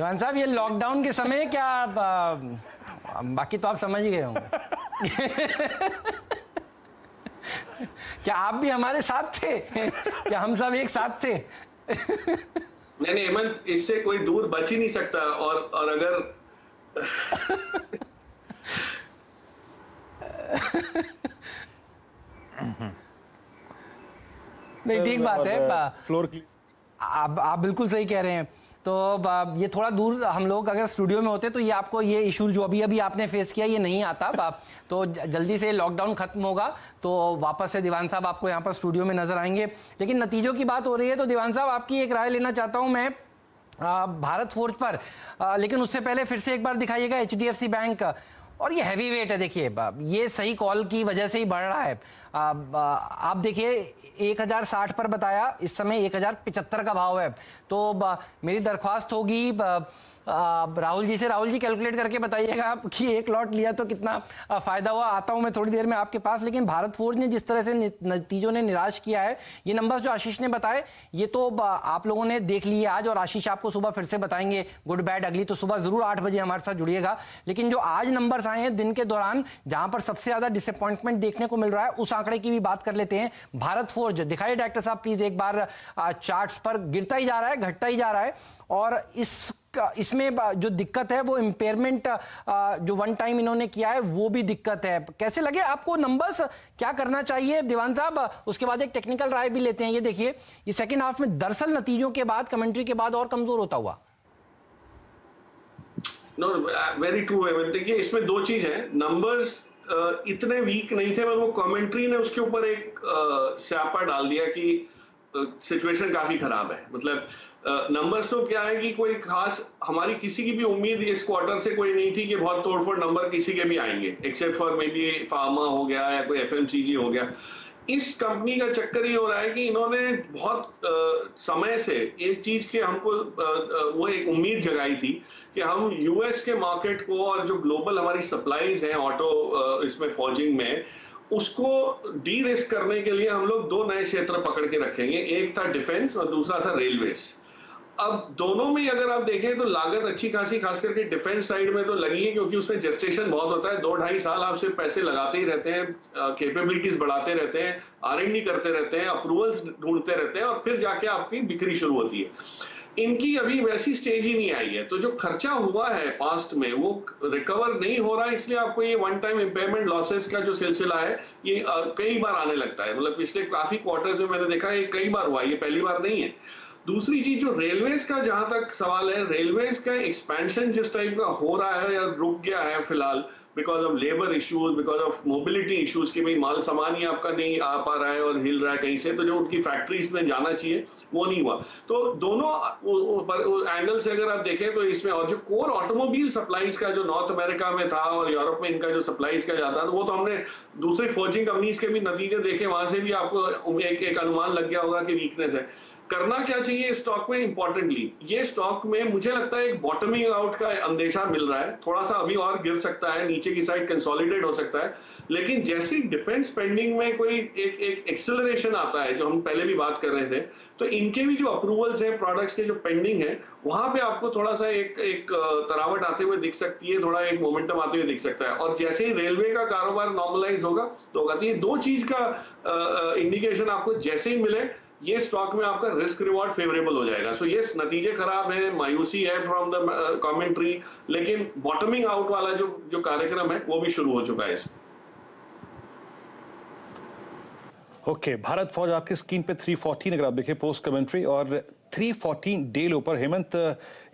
जवान साहब, ये लॉकडाउन के समय क्या बाकी तो आप समझ ही गए होंगे। क्या आप भी हमारे साथ थे? क्या हम सब एक साथ थे? नहीं नहीं हेमंत, इससे कोई दूर बच ही नहीं सकता। और अगर नहीं, ठीक बात है। फ्लोर की आप बिल्कुल सही कह रहे हैं। तो ये थोड़ा दूर हम लोग अगर स्टूडियो में होते तो ये आपको ये इशू जो अभी अभी आपने फेस किया ये नहीं आता। तो जल्दी से लॉकडाउन खत्म होगा तो वापस से दीवान साहब आपको यहाँ पर स्टूडियो में नजर आएंगे। लेकिन नतीजों की बात हो रही है तो दीवान साहब आपकी एक राय लेना चाहता हूँ मैं भारत फोर्ज पर। लेकिन उससे पहले फिर से एक बार दिखाइएगा HDFC बैंक। और ये हैवी वेट है, देखिए ये सही कॉल की वजह से ही बढ़ रहा है। आप देखिए 1060 पर बताया, इस समय 1075 का भाव है। तो मेरी दरख्वास्त होगी राहुल जी से, राहुल जी कैलकुलेट करके बताइएगा कि एक लॉट लिया तो कितना फायदा हुआ। आता हूं मैं थोड़ी देर में आपके पास। लेकिन भारत फोर्ज ने जिस तरह से नतीजों ने निराश किया है, ये नंबर्स जो आशीष ने बताए ये तो आप लोगों ने देख लिए आज, और आशीष आपको सुबह फिर से बताएंगे गुड बैड अगली। तो सुबह जरूर 8 बजे हमारे साथ जुड़िएगा। लेकिन जो आज नंबर्स आए हैं दिन के दौरान, जहां पर सबसे ज्यादा डिसअपॉइंटमेंट देखने को मिल रहा है, उस आंकड़े की भी बात कर लेते हैं। भारत फोर्ज दिखाइए डायरेक्टर साहब प्लीज एक बार। चार्ट्स पर गिरता ही जा रहा है, घटता ही जा रहा है। और इसमें जो दिक्कत है वो इम्पेयरमेंट जो वन टाइम इन्होंने किया है वो भी दिक्कत है। कैसे लगे आपको नंबर्स, क्या करना चाहिए दीवान साहब? उसके बाद एक टेक्निकल राय भी लेते हैं। ये देखिए ये सेकंड हाफ में दरअसल नतीजों के बाद, कमेंट्री के बाद और कमजोर होता हुआ। नो, वेरी ट्रू है। देखिए इसमें दो चीज है, नंबर्स इतने वीक नहीं थे, पर वो कमेंट्री ने उसके ऊपर एक स्यापा डाल दिया कि सिचुएशन काफी खराब है। मतलब नंबर्स तो क्या है कि कोई खास हमारी किसी की भी उम्मीद इस क्वार्टर से कोई नहीं थी कि बहुत तोड़फोड़ नंबर किसी के भी आएंगे, except for may be pharma हो गया या कोई FMCG हो गया। इस कंपनी का चक्कर ये हो रहा है कि इन्होंने बहुत समय से एक चीज के हमको वो एक उम्मीद जगाई थी कि हम US के मार्केट को और जो ग्लोबल हमारी सप्लाईज हैं ऑटो इसमें फॉर्जिंग में, उसको डी रिस्क करने के लिए हम लोग दो नए क्षेत्र पकड़ के रखेंगे। एक था डिफेंस और दूसरा था रेलवेज। अब दोनों में अगर आप देखें तो लागत अच्छी खासी, खास करके डिफेंस साइड में तो लगी है, क्योंकि उसमें जेस्टेशन बहुत होता है। 2-2.5 साल आप सिर्फ पैसे लगाते ही रहते हैं, कैपेबिलिटीज बढ़ाते रहते हैं, R&D करते रहते हैं, अप्रूवल्स ढूंढते रहते हैं, और फिर जाके आपकी बिक्री शुरू होती है। इनकी अभी वैसी स्टेज ही नहीं आई है। तो जो खर्चा हुआ है पास्ट में वो रिकवर नहीं हो रहा है, इसलिए आपको ये वन टाइम इम्पेयरमेंट लॉसेस का जो सिलसिला है ये कई बार आने लगता है। मतलब पिछले काफी क्वार्टर्स में मैंने देखा ये कई बार हुआ है, ये पहली बार नहीं है। दूसरी चीज जो रेलवेज का जहां तक सवाल है, रेलवेज का एक्सपेंशन जिस टाइप का हो रहा है या रुक गया है फिलहाल, because of labour issues, because of mobility issues, कि भाई माल सामान ही आपका नहीं आ पा रहा है और हिल रहा है कहीं से, तो जो उनकी फैक्ट्रीज में जाना चाहिए वो नहीं हुआ। तो दोनों एंगल से अगर आप देखें तो इसमें, और जो कोर ऑटोमोबाइल सप्लाईज का जो नॉर्थ अमेरिका में था और यूरोप में इनका जो सप्लाईज का जाता था, वो तो हमने दूसरी फॉर्जिंग कंपनीज के भी नतीजे देखे, वहां से भी आपको एक अनुमान लग गया होगा कि वीकनेस है। करना क्या चाहिए स्टॉक में? इंपॉर्टेंटली ये स्टॉक में मुझे लगता है एक बॉटमिंग आउट का अंदेशा मिल रहा है। थोड़ा सा अभी और गिर सकता है, नीचे की साइड कंसोलिडेट हो सकता है, लेकिन जैसे डिफेंस स्पेंडिंग में कोई एक एक्सेलरेशन आता है, जो हम पहले भी बात कर रहे थे, तो इनके भी जो अप्रूवल्स हैं प्रोडक्ट्स के जो पेंडिंग है, वहां पे आपको थोड़ा सा एक तरावट आते हुए दिख सकती है, थोड़ा एक मोमेंटम आते हुए दिख सकता है। और जैसे ही रेलवे का कारोबार नॉर्मलाइज होगा तो होगा। तो ये दो चीज का इंडिकेशन आपको जैसे ही मिले, ये स्टॉक में आपका रिस्क रिवॉर्ड फेवरेबल हो जाएगा। सो यस, नतीजे खराब है, मायूसी है फ्रॉम द कमेंट्री, लेकिन बॉटमिंग आउट वाला जो कार्यक्रम है वो भी शुरू हो चुका है। ओके, भारत फौज आपकी स्क्रीन पे 314 अगर आप देखें पोस्ट कमेंट्री, और 314 डे लो पर हेमंत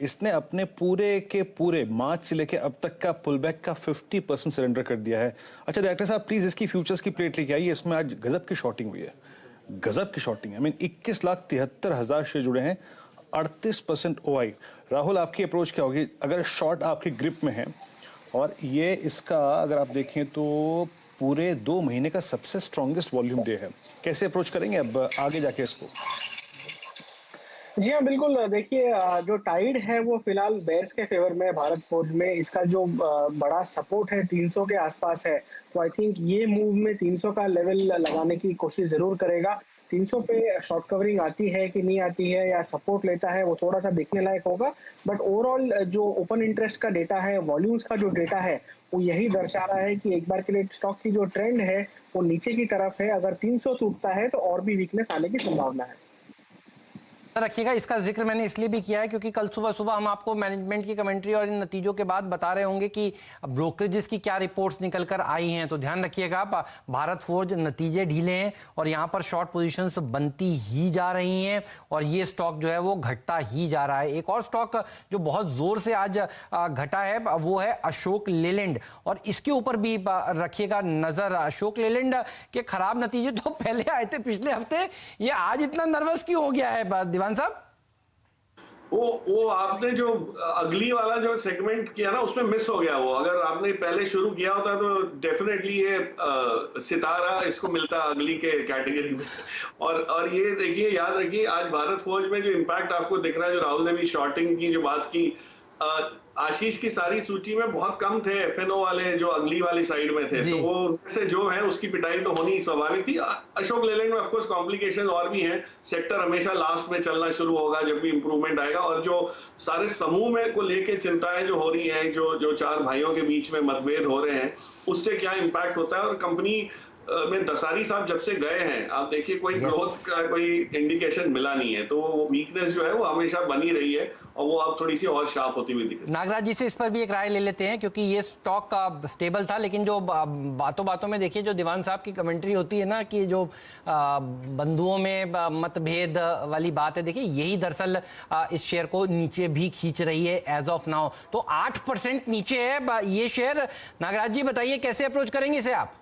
इसने अपने पूरे के पूरे मार्च से लेके अब तक का पुल बैक का 50% सरेंडर कर दिया है। अच्छा डायरेक्टर साहब प्लीज इसकी फ्यूचर्स की प्लेट लेके आइए। इसमें आज गजब की शॉर्टिंग हुई है, गजब की शॉर्टिंग है। 21,73,000 शेयर जुड़े हैं, 38% OI। राहुल आपकी अप्रोच क्या होगी अगर शॉर्ट आपके ग्रिप में है? और ये इसका अगर आप देखें तो पूरे 2 महीने का सबसे स्ट्रॉन्गेस्ट वॉल्यूम डे है। कैसे अप्रोच करेंगे अब आगे जाके इसको? जी हाँ बिल्कुल। देखिए जो टाइड है वो फिलहाल बेयर्स के फेवर में है भारत फोर्ज में। इसका जो बड़ा सपोर्ट है 300 के आसपास है, तो आई थिंक ये मूव में 300 का लेवल लगाने की कोशिश जरूर करेगा। 300 पे शॉर्ट कवरिंग आती है कि नहीं आती है या सपोर्ट लेता है, वो थोड़ा सा देखने लायक होगा। बट ओवरऑल जो ओपन इंटरेस्ट का डेटा है, वॉल्यूम्स का जो डेटा है, वो यही दर्शा रहा है कि एक बार के लिए स्टॉक की जो ट्रेंड है वो नीचे की तरफ है। अगर 300 टूटता है तो और भी वीकनेस आने की संभावना है। रखिएगा, इसका जिक्र मैंने इसलिए भी किया है क्योंकि कल सुबह सुबह हम आपको मैनेजमेंट की कमेंट्री और इन नतीजों के बाद बता रहे होंगे कि ब्रोकरेजेस की क्या रिपोर्ट्स निकल कर आई हैं। तो ध्यान रखिएगा, भारत फोर्ज नतीजे ढीले हैं और यहाँ पर शॉर्ट पोजीशंस बनती ही जा रही हैं और ये स्टॉक जो है वो घटता ही जा रहा है। एक और स्टॉक जो बहुत जोर से आज घटा है वो है अशोक लेलैंड, और इसके ऊपर भी रखिएगा नजर। अशोक लेलैंड के खराब नतीजे तो पहले आए थे पिछले हफ्ते, ये आज इतना नर्वस क्यों हो गया है साहब? वो आपने जो अगली वाला जो सेगमेंट किया ना उसमें मिस हो गया। वो अगर आपने पहले शुरू किया होता तो डेफिनेटली ये सितारा इसको मिलता अगली के कैटेगरी में। और ये देखिए, याद रखिए, आज भारत फौज में जो इम्पैक्ट आपको दिख रहा है, जो राहुल ने भी शॉर्टिंग की जो बात की, आशीष की सारी सूची में बहुत कम थे एफएनओ वाले जो अगली वाली साइड में थे, तो वो से जो है उसकी पिटाई तो होनी स्वाभाविक थी। अशोक लेलैंड में ऑफकोर्स कॉम्प्लिकेशन और भी हैं। सेक्टर हमेशा लास्ट में चलना शुरू होगा जब भी इंप्रूवमेंट आएगा, और जो सारे समूह में को लेके चिंताएं जो हो रही हैं, जो चार भाइयों के बीच में मतभेद हो रहे हैं, उससे क्या इम्पैक्ट होता है। और कंपनी में दसारी साहब जब से गए हैं, आप देखिए कोई ग्रोथ का कोई इंडिकेशन मिला नहीं है, तो वो वीकनेस जो है वो हमेशा बनी रही है और वो अब थोड़ी सी और शार्प होती हुई दिख रही है। नागराज जी से इस पर भी एक राय ले लेते हैं, क्योंकि ये स्टॉक का स्टेबल था, लेकिन जो बातों बातों में देखिए जो दीवान साहब की कमेंट्री होती है ना कि जो बंधुओं में मतभेद वाली बात है, देखिए यही दरअसल इस शेयर को नीचे भी खींच रही है एज ऑफ नाउ। तो 8% नीचे है ये शेयर। नागराज जी बताइए कैसे अप्रोच करेंगे इसे आप?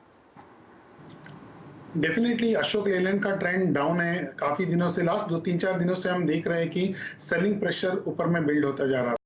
डेफिनेटली अशोक लेलैंड का ट्रेंड डाउन है काफी दिनों से। लास्ट 2-3-4 दिनों से हम देख रहे हैं कि सेलिंग प्रेशर ऊपर में बिल्ड होता जा रहा है।